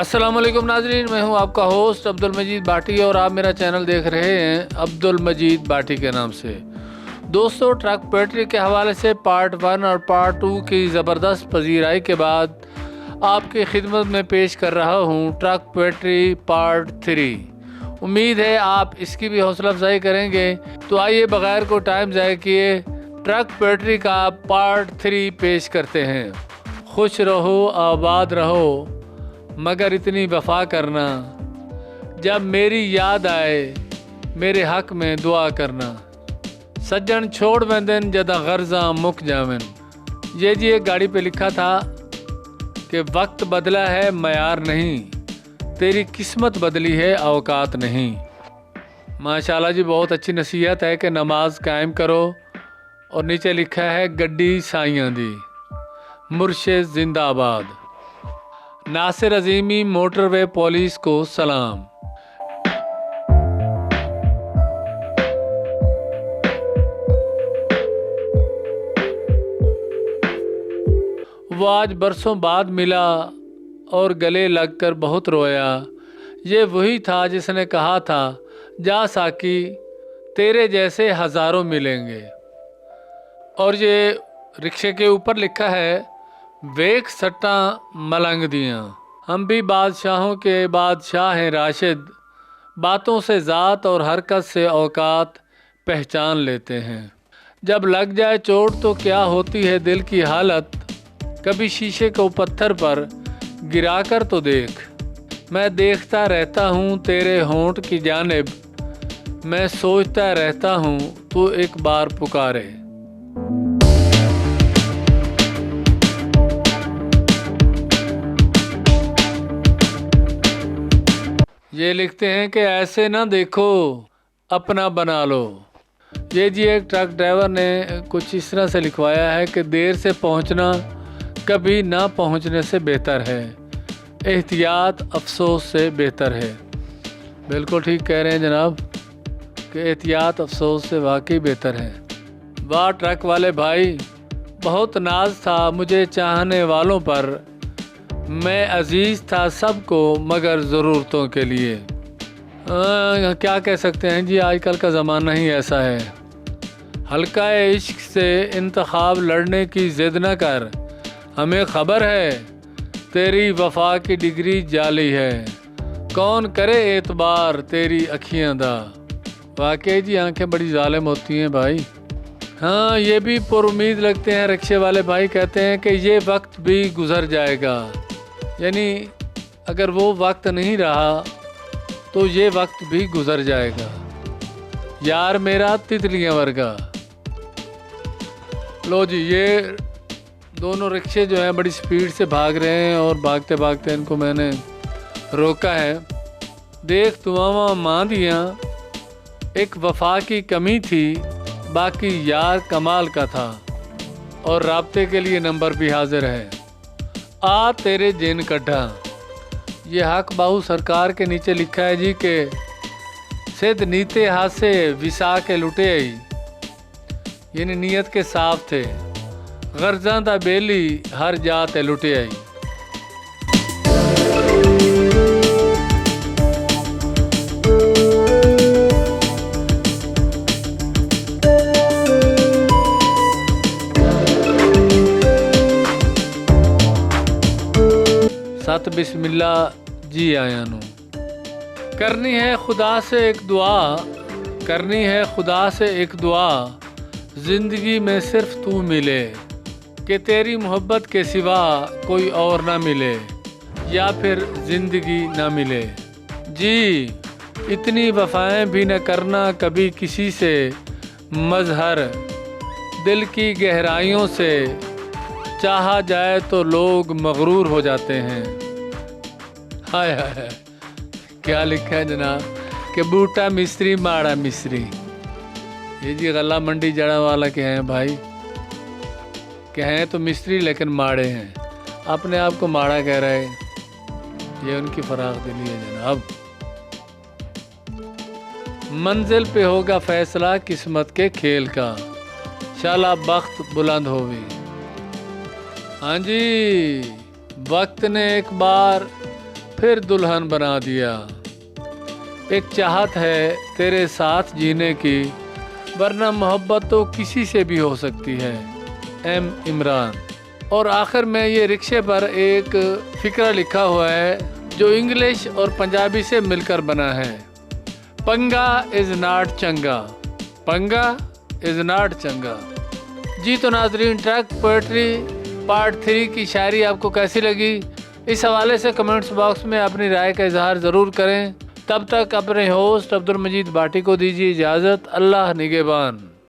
अस्सलाम वालेकुम नाजरीन, मैं हूं आपका होस्ट अब्दुल मजीद बाटी और आप मेरा चैनल देख रहे हैं अब्दुल मजीद बाटी के नाम से। दोस्तों, ट्रक पोएट्री के हवाले से पार्ट 1 और पार्ट 2 की ज़बरदस्त पजीराई के बाद आपकी खिदमत में पेश कर रहा हूं ट्रक पोएट्री पार्ट 3। उम्मीद है आप इसकी भी हौसला अफजाई करेंगे। तो आइए बगैर को टाइम ज़ाया किए ट्रक पोएट्री का पार्ट 3 पेश करते हैं। खुश रहो आबाद रहो मगर इतनी वफा करना, जब मेरी याद आए मेरे हक में दुआ करना, सज्जन छोड़ वेंदन जदा गर्जा मुक जावन। ये जी एक गाड़ी पे लिखा था कि वक्त बदला है मयार नहीं, तेरी किस्मत बदली है औकात नहीं। माशाल्लाह जी, बहुत अच्छी नसीहत है कि नमाज कायम करो। और नीचे लिखा है गड्डी साइयां दी मुर्शिद जिंदाबाद। नासिर अजीमी मोटरवे पुलिस को सलाम। वो आज बरसों बाद मिला और गले लगकर बहुत रोया। ये वही था जिसने कहा था जा साकी तेरे जैसे हज़ारों मिलेंगे। और ये रिक्शे के ऊपर लिखा है वेख सट्टा मलंग दियाँ, हम भी बादशाहों के बादशाह हैं राशिद, बातों से ज़ात और हरकत से औकात पहचान लेते हैं। जब लग जाए चोट तो क्या होती है दिल की हालत, कभी शीशे को पत्थर पर गिरा कर तो देख। मैं देखता रहता हूँ तेरे होंठ की जानिब, मैं सोचता रहता हूँ तू एक बार पुकारे। ये लिखते हैं कि ऐसे ना देखो अपना बना लो। ये जी एक ट्रक ड्राइवर ने कुछ इस तरह से लिखवाया है कि देर से पहुंचना कभी ना पहुंचने से बेहतर है, एहतियात अफसोस से बेहतर है। बिल्कुल ठीक कह रहे हैं जनाब कि एहतियात अफसोस से वाकई बेहतर है। वाह ट्रक वाले भाई, बहुत नाज था मुझे चाहने वालों पर, मैं अजीज़ था सबको मगर ज़रूरतों के लिए। क्या कह सकते हैं जी, आजकल का ज़माना ही ऐसा है। हल्का इश्क से इंतखाब लड़ने की ज़िद न कर, हमें ख़बर है तेरी वफा की डिग्री जाली है, कौन करे एतबार तेरी अखियाँ दा। वाकई जी आंखें बड़ी जालिम होती हैं भाई। हाँ, ये भी पुरुमीद लगते हैं। रिक्शे वाले भाई कहते हैं कि ये वक्त भी गुज़र जाएगा, यानी अगर वो वक्त नहीं रहा तो ये वक्त भी गुज़र जाएगा। यार मेरा तितलियाँ वर्गा। लो जी, ये दोनों रिक्शे जो हैं बड़ी स्पीड से भाग रहे हैं और भागते भागते इनको मैंने रोका है। देख दुआवां माँ दियाँ, एक वफा की कमी थी बाकी यार कमाल का था, और राब्ते के लिए नंबर भी हाजिर है, आ तेरे जिन कड्ढा। ये हक बाहू सरकार के नीचे लिखा है जी के सिद्ध नीते हाथ से विसा के लुटे आई, यानी नीयत के साफ थे, गर्जा दा बेली हर जाते लुटे आई। सत बिस्मिल्ला जी आया नू। करनी है खुदा से एक दुआ, करनी है खुदा से एक दुआ, ज़िंदगी में सिर्फ तू मिले, कि तेरी मोहब्बत के सिवा कोई और ना मिले, या फिर ज़िंदगी ना मिले। जी इतनी वफ़ाएं भी न करना कभी किसी से, मज़हर दिल की गहराइयों से, चाहा जाए तो लोग मगरूर हो जाते हैं। हाय हाय, क्या लिखा है जनाब कि बूटा मिस्त्री माड़ा मिस्त्री। ये जी गला मंडी जड़ा वाला के हैं भाई, के हैं तो मिस्त्री लेकिन माड़े हैं, अपने आप को माड़ा कह रहे। ये उनकी फराख दिली है जनाब। मंजिल पे होगा फैसला किस्मत के खेल का, शाला बख्त बुलंद होगी। हाँ जी, वक्त ने एक बार پھر دلہن بنا دیا۔ ایک چاہت ہے تیرے ساتھ جینے کی، ورنہ محبت تو کسی سے بھی ہو سکتی ہے۔ ایم عمران۔ اور آخر میں یہ رکشے پر ایک فقرہ لکھا ہوا ہے جو انگلش اور پنجابی سے مل کر بنا ہے۔ پنگا از ناٹ چنگا، پنگا از ناٹ چنگا۔ جی تو ناظرین، ٹریک پوئٹری پارٹ 3 کی شاعری آپ کو کیسی لگی؟ اس حوالے سے کمنٹس باکس میں اپنی رائے کا اظہار ضرور کریں۔ تب تک اپنے ہوسٹ عبد المجید باٹی کو دیجیے اجازت۔ اللہ نگہبان۔